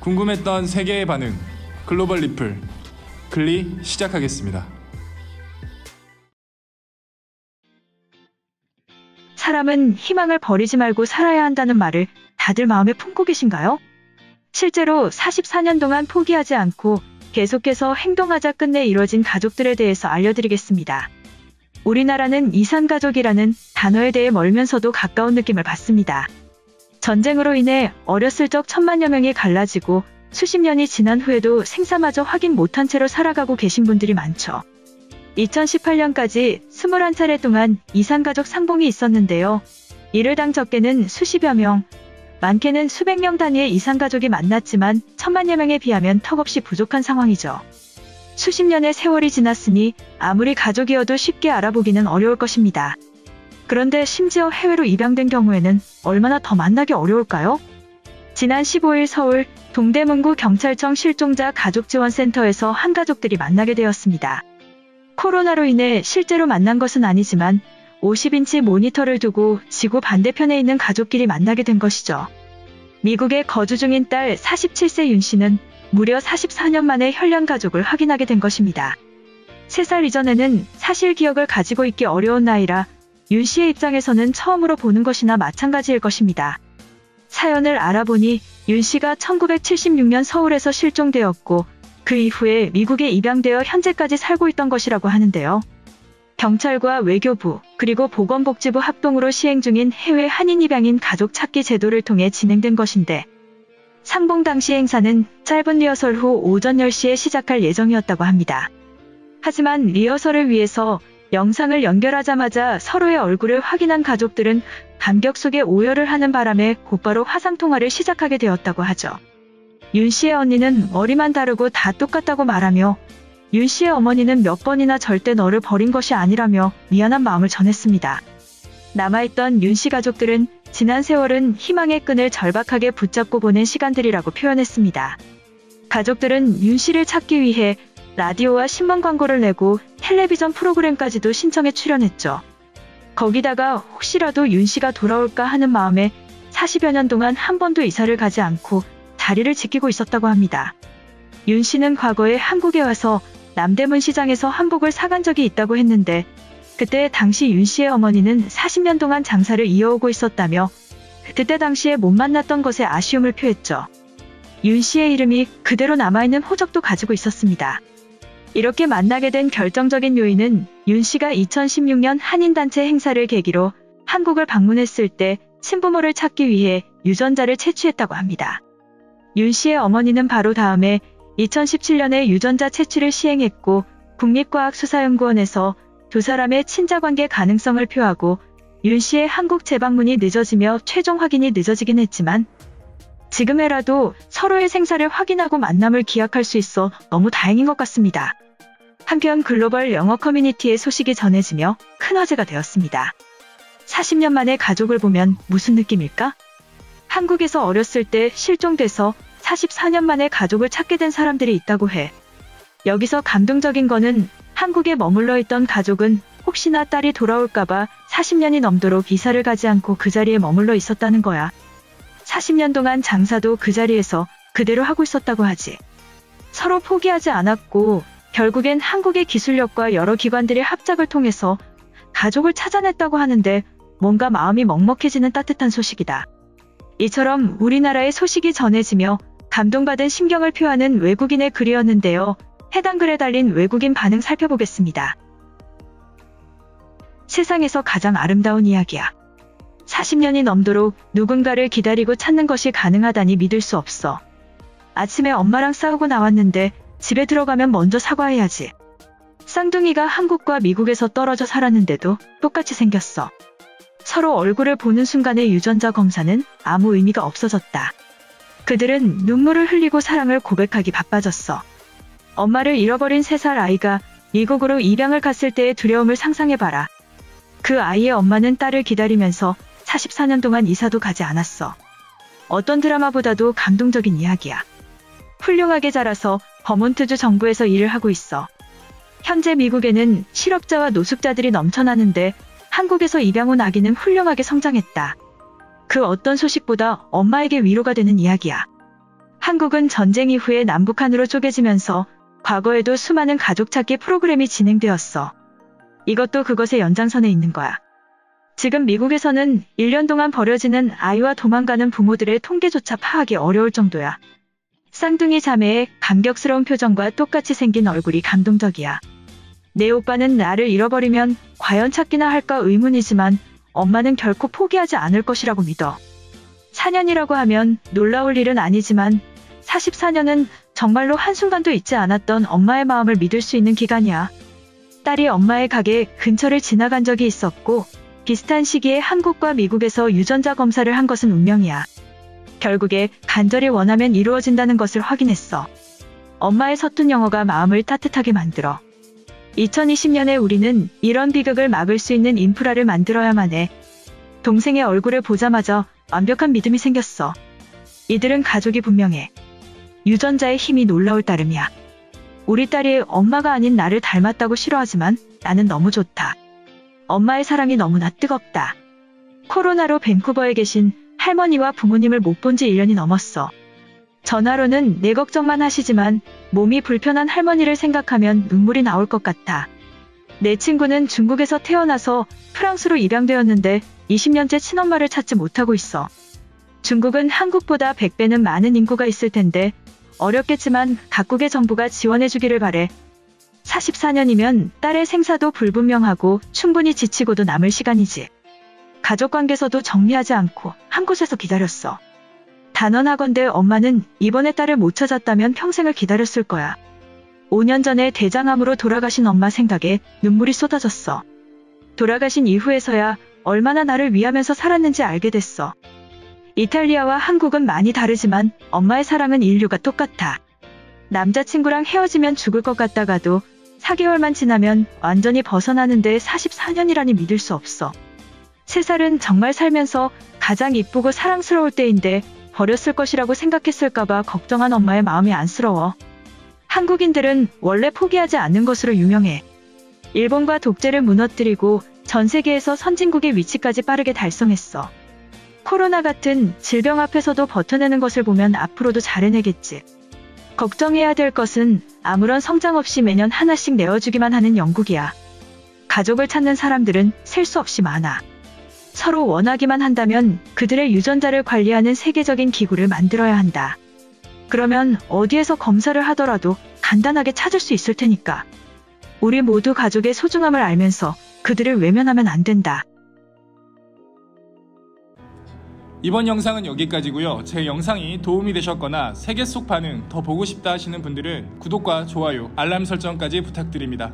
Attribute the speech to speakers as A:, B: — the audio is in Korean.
A: 궁금했던 세계의 반응, 글로벌 리플, 글리 시작하겠습니다.
B: 사람은 희망을 버리지 말고 살아야 한다는 말을 다들 마음에 품고 계신가요? 실제로 44년 동안 포기하지 않고 계속해서 행동하자 끝내 이뤄진 가족들에 대해서 알려드리겠습니다. 우리나라는 이산가족이라는 단어에 대해 멀면서도 가까운 느낌을 받습니다. 전쟁으로 인해 어렸을 적 천만여 명이 갈라지고 수십 년이 지난 후에도 생사마저 확인 못한 채로 살아가고 계신 분들이 많죠. 2018년까지 21차례 동안 이산가족 상봉이 있었는데요. 이를 당 적게는 수십여 명, 많게는 수백 명 단위의 이산가족이 만났지만 천만여 명에 비하면 턱없이 부족한 상황이죠. 수십 년의 세월이 지났으니 아무리 가족이어도 쉽게 알아보기는 어려울 것입니다. 그런데 심지어 해외로 입양된 경우에는 얼마나 더 만나기 어려울까요? 지난 15일 서울 동대문구 경찰청 실종자 가족지원센터에서 한 가족들이 만나게 되었습니다. 코로나로 인해 실제로 만난 것은 아니지만 50인치 모니터를 두고 지구 반대편에 있는 가족끼리 만나게 된 것이죠. 미국에 거주 중인 딸 47세 윤 씨는 무려 44년 만에 혈연 가족을 확인하게 된 것입니다. 3살 이전에는 사실 기억을 가지고 있기 어려운 나이라 윤 씨의 입장에서는 처음으로 보는 것이나 마찬가지일 것입니다. 사연을 알아보니 윤 씨가 1976년 서울에서 실종되었고 그 이후에 미국에 입양되어 현재까지 살고 있던 것이라고 하는데요. 경찰과 외교부 그리고 보건복지부 합동으로 시행 중인 해외 한인 입양인 가족 찾기 제도를 통해 진행된 것인데 상봉 당시 행사는 짧은 리허설 후 오전 10시에 시작할 예정이었다고 합니다. 하지만 리허설을 위해서 영상을 연결하자마자 서로의 얼굴을 확인한 가족들은 감격 속에 오열을 하는 바람에 곧바로 화상통화를 시작하게 되었다고 하죠. 윤 씨의 언니는 머리만 다르고 다 똑같다고 말하며 윤 씨의 어머니는 몇 번이나 절대 너를 버린 것이 아니라며 미안한 마음을 전했습니다. 남아있던 윤 씨 가족들은 지난 세월은 희망의 끈을 절박하게 붙잡고 보낸 시간들이라고 표현했습니다. 가족들은 윤 씨를 찾기 위해 라디오와 신문 광고를 내고 텔레비전 프로그램까지도 신청해 출연했죠. 거기다가 혹시라도 윤 씨가 돌아올까 하는 마음에 40여 년 동안 한 번도 이사를 가지 않고 자리를 지키고 있었다고 합니다. 윤 씨는 과거에 한국에 와서 남대문 시장에서 한복을 사간 적이 있다고 했는데 그때 당시 윤 씨의 어머니는 40년 동안 장사를 이어오고 있었다며 그때 당시에 못 만났던 것에 아쉬움을 표했죠. 윤 씨의 이름이 그대로 남아있는 호적도 가지고 있었습니다. 이렇게 만나게 된 결정적인 요인은 윤 씨가 2016년 한인단체 행사를 계기로 한국을 방문했을 때 친부모를 찾기 위해 유전자를 채취했다고 합니다. 윤 씨의 어머니는 바로 다음에 2017년에 유전자 채취를 시행했고 국립과학수사연구원에서 두 사람의 친자관계 가능성을 표하고 윤 씨의 한국 재방문이 늦어지며 최종 확인이 늦어지긴 했지만 지금에라도 서로의 생사를 확인하고 만남을 기약할 수 있어 너무 다행인 것 같습니다. 한편 글로벌 영어 커뮤니티의 소식이 전해지며 큰 화제가 되었습니다. 40년 만에 가족을 보면 무슨 느낌일까? 한국에서 어렸을 때 실종돼서 44년 만에 가족을 찾게 된 사람들이 있다고 해. 여기서 감동적인 거는 한국에 머물러 있던 가족은 혹시나 딸이 돌아올까봐 40년이 넘도록 이사를 가지 않고 그 자리에 머물러 있었다는 거야. 40년 동안 장사도 그 자리에서 그대로 하고 있었다고 하지. 서로 포기하지 않았고 결국엔 한국의 기술력과 여러 기관들의 합작을 통해서 가족을 찾아냈다고 하는데 뭔가 마음이 먹먹해지는 따뜻한 소식이다. 이처럼 우리나라의 소식이 전해지며 감동받은 심경을 표하는 외국인의 글이었는데요. 해당 글에 달린 외국인 반응 살펴보겠습니다. 세상에서 가장 아름다운 이야기야. 40년이 넘도록 누군가를 기다리고 찾는 것이 가능하다니 믿을 수 없어. 아침에 엄마랑 싸우고 나왔는데 집에 들어가면 먼저 사과해야지. 쌍둥이가 한국과 미국에서 떨어져 살았는데도 똑같이 생겼어. 서로 얼굴을 보는 순간의 유전자 검사는 아무 의미가 없어졌다. 그들은 눈물을 흘리고 사랑을 고백하기 바빠졌어. 엄마를 잃어버린 3살 아이가 미국으로 입양을 갔을 때의 두려움을 상상해봐라. 그 아이의 엄마는 딸을 기다리면서 44년 동안 이사도 가지 않았어. 어떤 드라마보다도 감동적인 이야기야. 훌륭하게 자라서 버몬트주 정부에서 일을 하고 있어. 현재 미국에는 실업자와 노숙자들이 넘쳐나는데 한국에서 입양 온 아기는 훌륭하게 성장했다. 그 어떤 소식보다 엄마에게 위로가 되는 이야기야. 한국은 전쟁 이후에 남북한으로 쪼개지면서 과거에도 수많은 가족 찾기 프로그램이 진행되었어. 이것도 그것의 연장선에 있는 거야. 지금 미국에서는 1년 동안 버려지는 아이와 도망가는 부모들의 통계조차 파악이 어려울 정도야. 쌍둥이 자매의 감격스러운 표정과 똑같이 생긴 얼굴이 감동적이야. 내 오빠는 나를 잃어버리면 과연 찾기나 할까 의문이지만 엄마는 결코 포기하지 않을 것이라고 믿어. 4년이라고 하면 놀라울 일은 아니지만 44년은 정말로 한순간도 잊지 않았던 엄마의 마음을 믿을 수 있는 기간이야. 딸이 엄마의 가게 근처를 지나간 적이 있었고 비슷한 시기에 한국과 미국에서 유전자 검사를 한 것은 운명이야. 결국에 간절히 원하면 이루어진다는 것을 확인했어. 엄마의 서툰 영어가 마음을 따뜻하게 만들어. 2020년에 우리는 이런 비극을 막을 수 있는 인프라를 만들어야만 해. 동생의 얼굴을 보자마자 완벽한 믿음이 생겼어. 이들은 가족이 분명해. 유전자의 힘이 놀라울 따름이야. 우리 딸이 엄마가 아닌 나를 닮았다고 싫어하지만 나는 너무 좋다. 엄마의 사랑이 너무나 뜨겁다. 코로나로 밴쿠버에 계신 할머니와 부모님을 못 본 지 1년이 넘었어. 전화로는 내 걱정만 하시지만 몸이 불편한 할머니를 생각하면 눈물이 나올 것 같아. 내 친구는 중국에서 태어나서 프랑스로 입양되었는데 20년째 친엄마를 찾지 못하고 있어. 중국은 한국보다 100배는 많은 인구가 있을 텐데 어렵겠지만 각국의 정부가 지원해주기를 바래. 44년이면 딸의 생사도 불분명하고 충분히 지치고도 남을 시간이지. 가족관계에서도 정리하지 않고 한 곳에서 기다렸어. 단언하건대 엄마는 이번에 딸을 못 찾았다면 평생을 기다렸을 거야. 5년 전에 대장암으로 돌아가신 엄마 생각에 눈물이 쏟아졌어. 돌아가신 이후에서야 얼마나 나를 위하면서 살았는지 알게 됐어. 이탈리아와 한국은 많이 다르지만 엄마의 사랑은 인류가 똑같아. 남자친구랑 헤어지면 죽을 것 같다가도 4개월만 지나면 완전히 벗어나는데 44년이라니 믿을 수 없어. 3살은 정말 살면서 가장 이쁘고 사랑스러울 때인데 버렸을 것이라고 생각했을까봐 걱정한 엄마의 마음이 안쓰러워. 한국인들은 원래 포기하지 않는 것으로 유명해. 일본과 독재를 무너뜨리고 전 세계에서 선진국의 위치까지 빠르게 달성했어. 코로나 같은 질병 앞에서도 버텨내는 것을 보면 앞으로도 잘해내겠지. 걱정해야 될 것은 아무런 성장 없이 매년 하나씩 내어주기만 하는 영국이야. 가족을 찾는 사람들은 셀 수 없이 많아. 서로 원하기만 한다면 그들의 유전자를 관리하는 세계적인 기구를 만들어야 한다. 그러면 어디에서 검사를 하더라도 간단하게 찾을 수 있을 테니까. 우리 모두 가족의 소중함을 알면서 그들을 외면하면 안 된다.
A: 이번 영상은 여기까지고요. 제 영상이 도움이 되셨거나 세계 속 반응 더 보고 싶다 하시는 분들은 구독과 좋아요, 알람 설정까지 부탁드립니다.